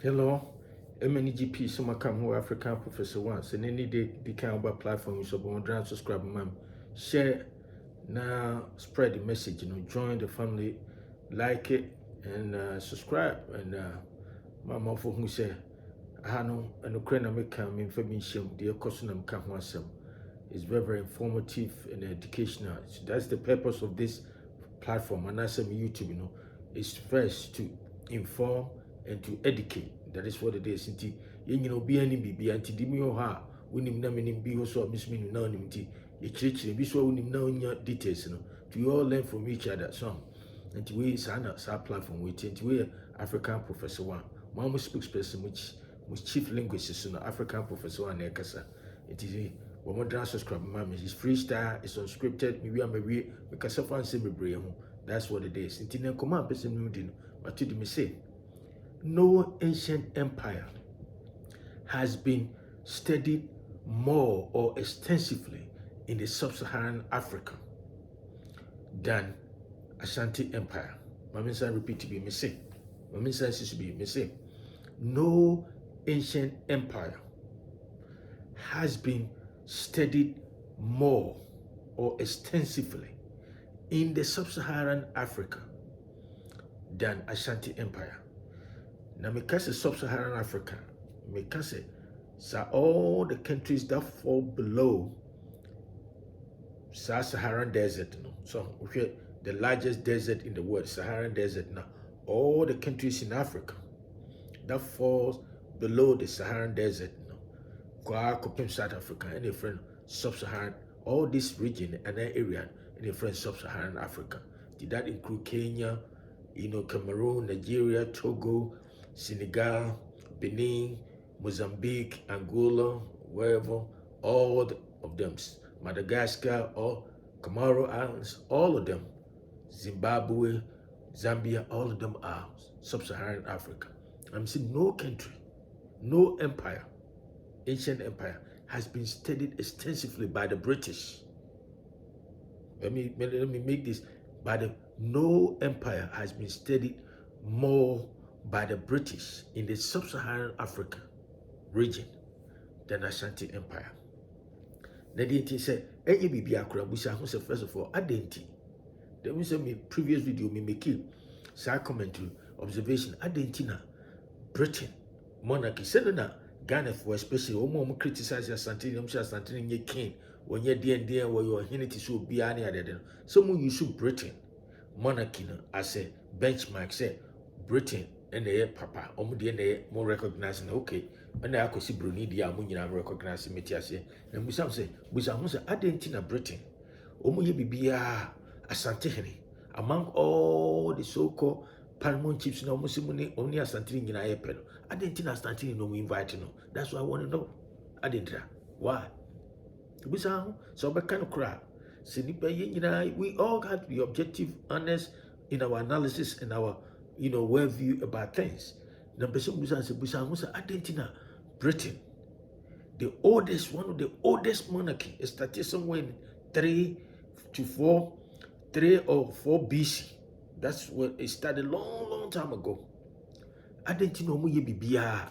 Hello, MNGP Sumakam who African Professor once and any day the kind of platform you subscribe, ma'am. Share now, spread the message, join the family, like it and subscribe. And Mama for who say, I know and Ukraine American information, the Okosunam Kahwasem is very, very informative and educational. So that's the purpose of this platform. And that's YouTube, is first to inform and to educate. That is what it is. Be any BB anti dimio ha, winning naming be also miss me now nimti. A church, be so winning now details, to all learn from each other. So, and to we sign up our platform, we tend to wear African Professor One. Mama spokesperson, which chief linguist, African Professor One, Ekasa. It is a woman subscribe, mama. It's freestyle, it's unscripted, maybe I'm a real, because of one semi. That's what it is. Intina command person moving, but to me say, no ancient empire has been studied more or extensively in the Sub-Saharan Africa than Asante Empire. Maminsa repeat to be me say. Maminsa says be me say. No ancient empire has been studied more or extensively in the Sub-Saharan Africa than Ashanti Empire. Now, because of Sub-Saharan Africa, because all the countries that fall below Sub-Saharan Desert, so the largest desert in the world, Saharan Desert. Now, all the countries in Africa that falls below the Saharan Desert, South Africa, and a friend Sub-Saharan, all this region and that area, and a friend Sub-Saharan Africa. Did that include Kenya, Cameroon, Nigeria, Togo, Senegal, Benin, Mozambique, Angola, wherever, all of them, Madagascar, or Comoro Islands, all of them, Zimbabwe, Zambia, all of them are Sub-Saharan Africa. I'm saying no country, no empire, ancient empire, has been studied extensively by the British. Let me make this. No empire has been studied more by the British in the Sub-Saharan Africa region than Ashanti Empire. Nadie said, "Any bibi akura busa who said first of all, adenti." Then we said me previous video me make sa commentary observation adenti na Britain monarchy said na Ghana for especially omo criticize Asante no say Asante nye king when ye dear where your unity so be any other. Some use Britain monarchy as a benchmark say Britain and the papa the more recognizing okay and I could see Bruni the Amunia recognizing Metiase and we some say Argentina Britain ye bibia Asante Henry among all the so-called Paramount chiefs no Musimuni only Asante in Ayapel. Argentina Asante no invite no. That's what I want to know. Argentina. Why? So we kind of cry. We all have to be objective, honest in our analysis and our worldview about things. Number Argentina, Britain, one of the oldest monarchy, it started somewhere in 3 or 4 BC. That's when it started long time ago. Argentina ye bibia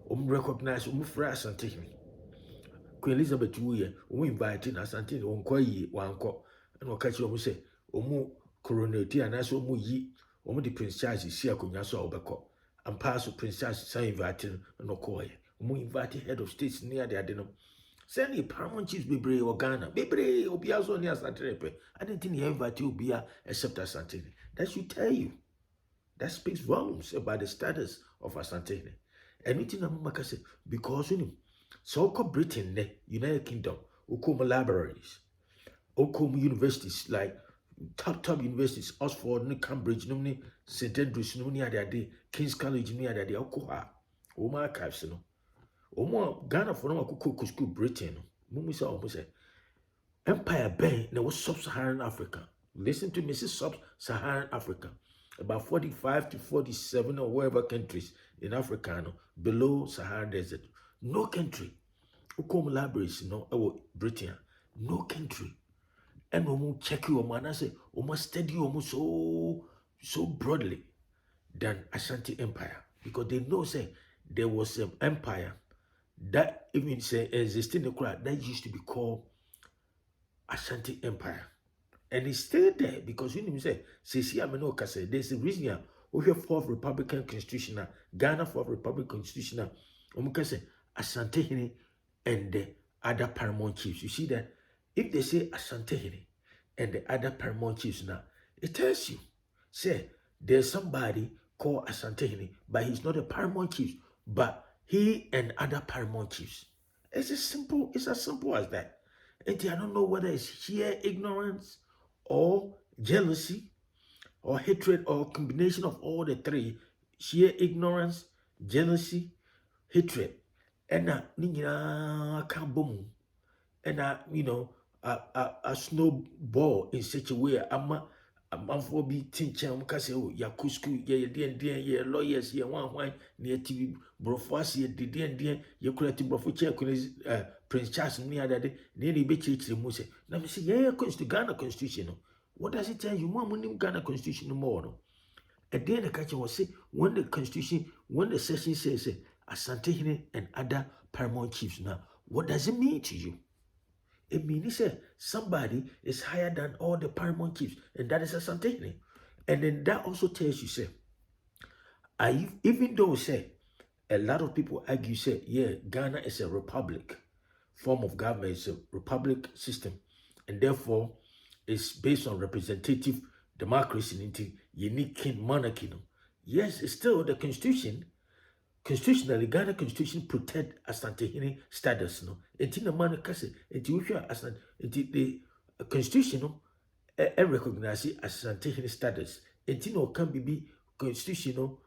recognize Asante. Queen Elizabeth we invited Asante on Koyi Wanko and catch you say coronate and as yi the Prince Charles see a kunyaso obeko and pass Prince Charles say invited no koy invited head of states near the adenum send the paramount chiefs bebre or Ghana bebre obiazo near Santerepe. I didn't think he invite you bia except Asante. That should tell you. That speaks volumes about the status of Asante. Anything I'm say because so-called Britain, the United Kingdom, Okuma libraries, Okuma universities like top universities, Oxford, Cambridge, St. Andrews, King's College, Okoha, Oma archives, Oma Ghana for no school Britain, Mumisa almost say Empire Bay, there was Sub-Saharan Africa. Listen to Mrs. Sub-Saharan Africa. About 45 to 47 or wherever countries in Africa below Saharan Desert. No country. Ukom libraries, Britain. No country. And we check you man, I say, we must study so broadly than Ashanti Empire. Because they know say there was an empire that even say existing in the crowd that used to be called Ashanti Empire. And it's still there because you know say there's a reason here. We have fourth Republican Constitution, Ghana fourth Republican Constitution. Say Asante Hene and the other paramount chiefs. You see that if they say Asante Hene and the other paramount chiefs now, it tells you, say there's somebody called Asante Hene, but he's not a paramount chief, but he and other paramount chiefs. It's as simple as that. And I don't know whether it's sheer ignorance or jealousy or hatred or combination of all the three: sheer ignorance, jealousy, hatred. And can't boom. And a snowball in such a way I'm for be teaching because ya kusku ya lawyers ya one near TV brofas ya didien ya creative brofuche Prince Charles me other day nearly be church the muse. Now me say yeah Ghana constitution. What does it tell you? More money Ghana constitution no more no. And then the catcher was say when the session says Asante Hene and other paramount chiefs now, what does it mean to you? It means somebody is higher than all the paramount chiefs, and that is Asante Hene. And then that also tells you, even though a lot of people argue, yeah, Ghana is a republic, form of government, it's a republic system, and therefore it's based on representative democracy, unique king monarchy. No? Yes, it's still the constitution. Constitutionally, Ghana Constitution protect Asante Hene status. No, enti na man kase enti wohwa Asante enti the Constitution no recognize Asante Hene status. Enti no can be Constitution no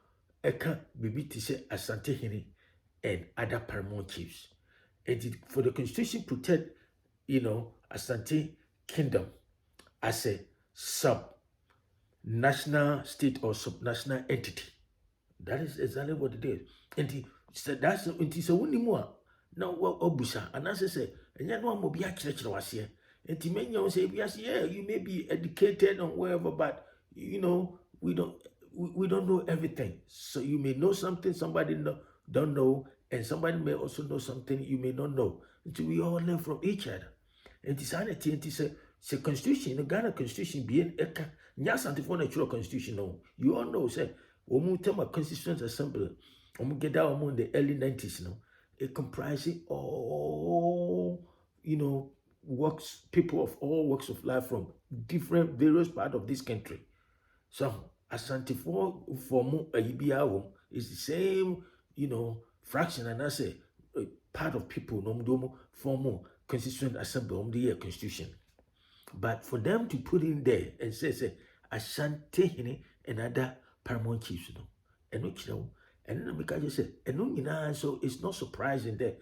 can be to say Asante Hene and other paramount chiefs. And for the Constitution protect Asante Kingdom as a sub-national state or sub-national entity. That is exactly what it is. And that's only more. Now what obusa and as I say, and yet one will be actually was here. And to many say yes, yeah, you may be educated or whatever, but we don't know everything. So you may know something somebody don't know, and somebody may also know something you may not know. Until we all learn from each other. And sanity and it's a constitution, the Ghana constitution being a Asante for natural constitution. No, you all know, say. When we Constituent Assembly, when we get down in the early 90s, it comprises all, people of all walks of life from various parts of this country. So, Asante for is the same, fraction, and I say part of people, form Constituent Assembly on the year Constitution. But for them to put in there and say Asante Hene and other paramount chiefs, and then I just say, and so it's not surprising that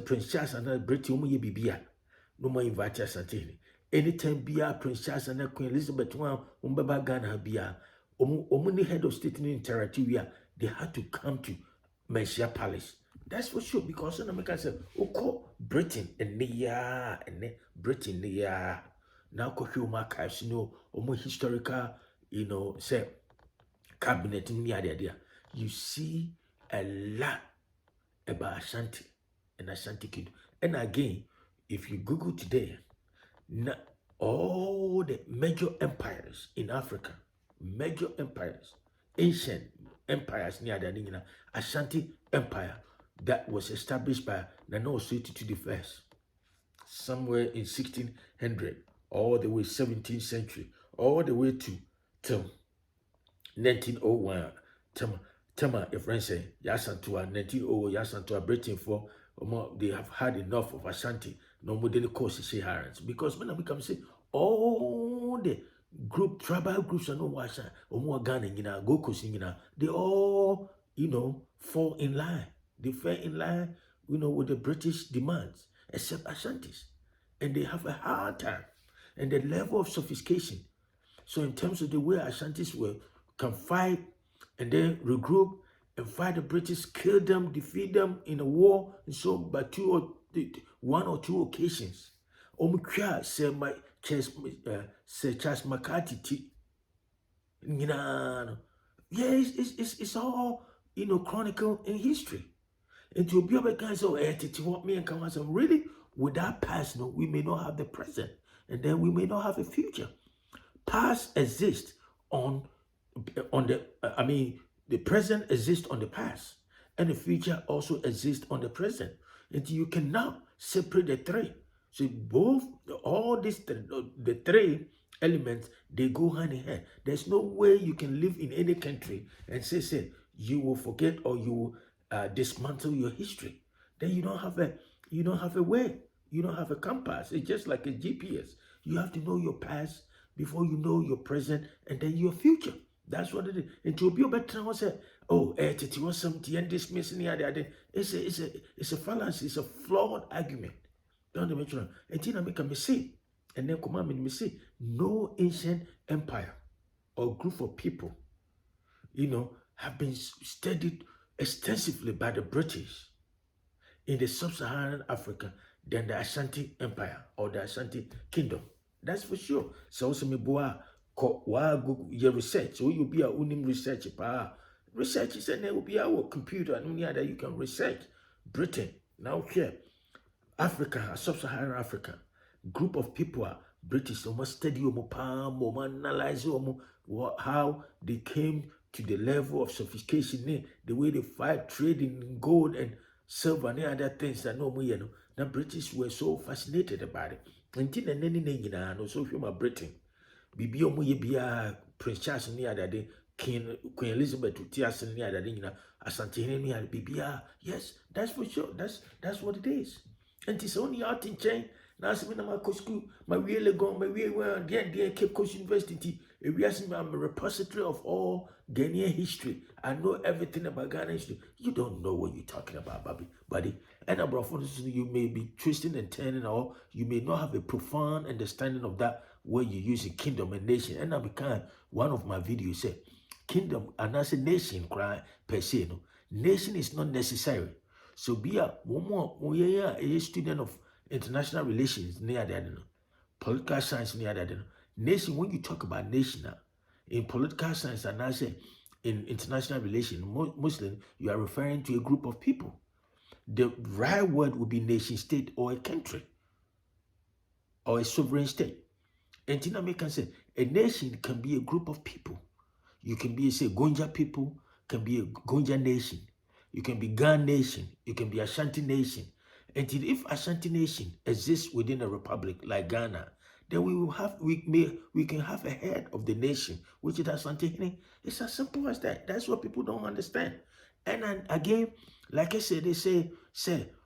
Prince Charles and Britain bibia no more invite Asante Hene. Anytime bia Prince Charles and Queen Elizabeth Umbaba Ghana bia omuni head of state in Terratoria, they had to come to Mercia Palace. That's for sure, because America said, Britain and Britain now archives, historical, say cabinet in the idea. You see a lot about Ashanti and Ashanti Kingdom. And again, if you Google today, all the major empires in Africa, ancient empires near the Ashanti Empire that was established by Nana Osei the First, somewhere in 1600, all the way 17th century, all the way till 1901. Tama, a friend say, Yasantua, 1901, Yasantua, Britain for they have had enough of Ashanti. No more than the course she harans. Because when I become say, all the tribal groups are no washer, or more Ghana, go coasting, they all, fall in line. They fell in line, with the British demands, except Ashantis. And they have a hard time. And the level of sophistication. So in terms of the way Ashantis can fight and then regroup and fight the British, kill them, defeat them in a war, and so by one or two occasions. Sir Charles McCarthy. Yes, it's all, chronicle in history. And to be able to say, what me and come really, with that past, no, we may not have the present, and then we may not have a future. Past exists on the the present exists on the past, and the future also exists on the present. And you can now separate the three. So both all these the three elements, they go hand in hand. There's no way you can live in any country and say you will forget or you will dismantle your history. Then you don't have a way. You don't have a compass. It's just like a GPS. You have to know your past before you know your present and then your future. That's what it is. And to be able to say, oh, it was something and dismissing the other. It's a fallacy. It's a flawed argument. Don't mention it. And then I make a mistake. And then come on, mistake. No ancient empire or group of people, have been studied extensively by the British in the Sub-Saharan Africa than the Asante Empire or the Asante Kingdom. That's for sure. So also me boa go your research. So you'll be a unim research. Research is and there will be our computer and that you can research. Britain now here, Africa, Sub-Saharan Africa, group of people are British. Almost study analyze how they came to the level of sophistication, the way they fight trading in gold and silver and other things that the British were so fascinated about it. Until no so human Britain. Bibi omo ye bia Prince Charles ni adade Queen Elizabeth Utias ni adade Asante ni adade bibia. Yes, that's for sure. That's what it is. And it's only out in chain. Now I'm in my school, my real go, my real well, then Cape Coast University. I'm a repository of all Ghanaian history. I know everything about Ghana history. You don't know what you're talking about, buddy. And you may be twisting and turning, or you may not have a profound understanding of that where you use a kingdom and nation. And I become one of my videos said, kingdom and as a nation cry per se. No. Nation is not necessary. So be a student of international relations near that, political science near that. Nation, when you talk about nation in political science and I say in international relations, Muslim, you are referring to a group of people. The right word would be nation state or a country or a sovereign state. And Tina can say a nation can be a group of people. You can be, say, Gonja people, can be a Gonja nation. You can be Gan nation. You can be Ashanti nation. And if Ashanti nation exists within a republic like Ghana, then we can have a head of the nation, which is Asante. It's as simple as that. That's what people don't understand. And then again, like I said, they say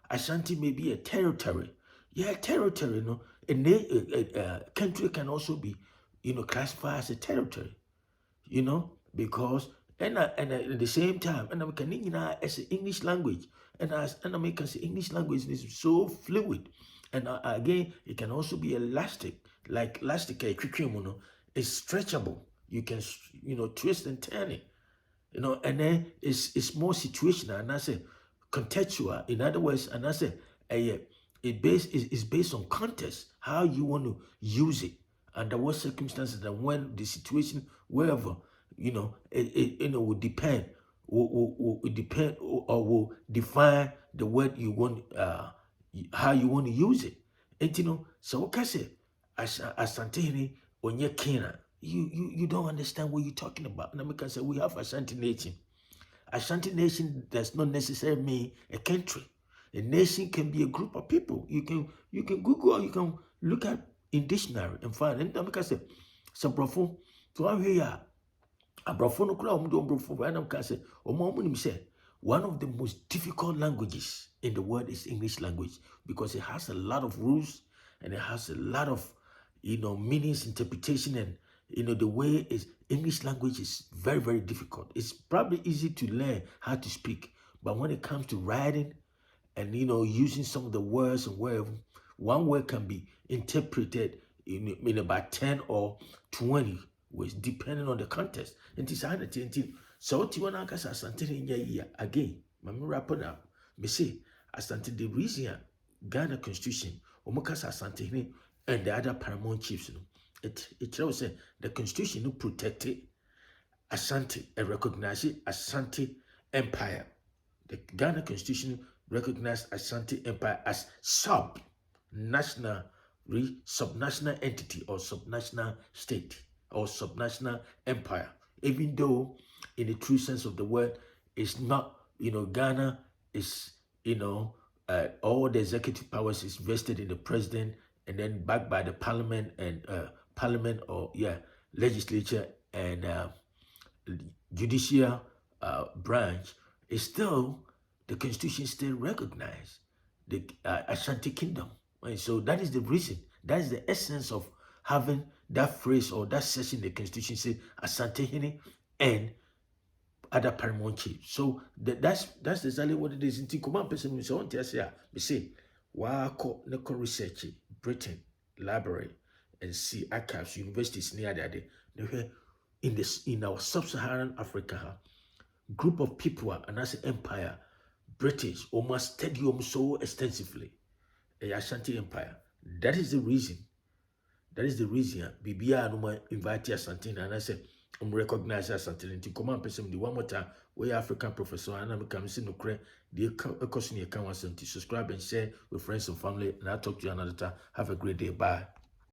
Ashanti may be a territory. Yeah, territory, a country can also be, classified as a territory, because and at the same time, and we can as an English language, and as an American English language is so fluid, and again, it can also be elastic, like elastic, it's stretchable. You can, twist and turn it, and then it's more situational, and I say contextual. In other words, and I say it's based on context, how you want to use it, under what circumstances, and when the situation, wherever, it will depend, will depend or will define the word you want, how you want to use it. And so what I say, Asante when you're Kena, you don't understand what you're talking about. And I can say we have Ashanti nation. Ashanti nation does not necessarily mean a country. A nation can be a group of people. You can Google, or you can look at in dictionary and find. And I can say, some profo, so I'm here. Abrafo no kura omudo obrofo ba na say omo say one of the most difficult languages in the world is English language, because it has a lot of rules and it has a lot of meanings, interpretation, and the way is English language is very, very difficult. It's probably easy to learn how to speak, but when it comes to writing and using some of the words and where one word can be interpreted in about 10 or 20 ways, depending on the context. And it's so what you want to ask Asante in your year again. I'm wrapping up. Me say Asante the reason Ghana Constitution, Omokas Asante and the other paramount chiefs. It tells the Constitution protected Asante and recognize it Asante Empire. The Ghana Constitution recognized Asante Empire as subnational entity or subnational state or subnational empire, even though in the true sense of the word, it's not, Ghana is, all the executive powers is vested in the president and then backed by the parliament and legislature and judicial branch. Is still, the constitution still recognize the Ashanti kingdom. And so that is the reason, that is the essence of having that phrase or that section in the constitution say Asante Hene and other paramount chiefs. So that's exactly what it is. In command person, we say, wako neko research Britain library and see archives, universities near there. In our sub-Saharan Africa, group of people and as an empire, British almost study so extensively. A Ashanti Empire. That is the reason. Bibia no invite Asante and I said, recognize Asante. And come on, person, the one more time, we African professor, and I'm coming to no credit. The question you can subscribe and share with friends and family, and I'll talk to you another time. Have a great day. Bye.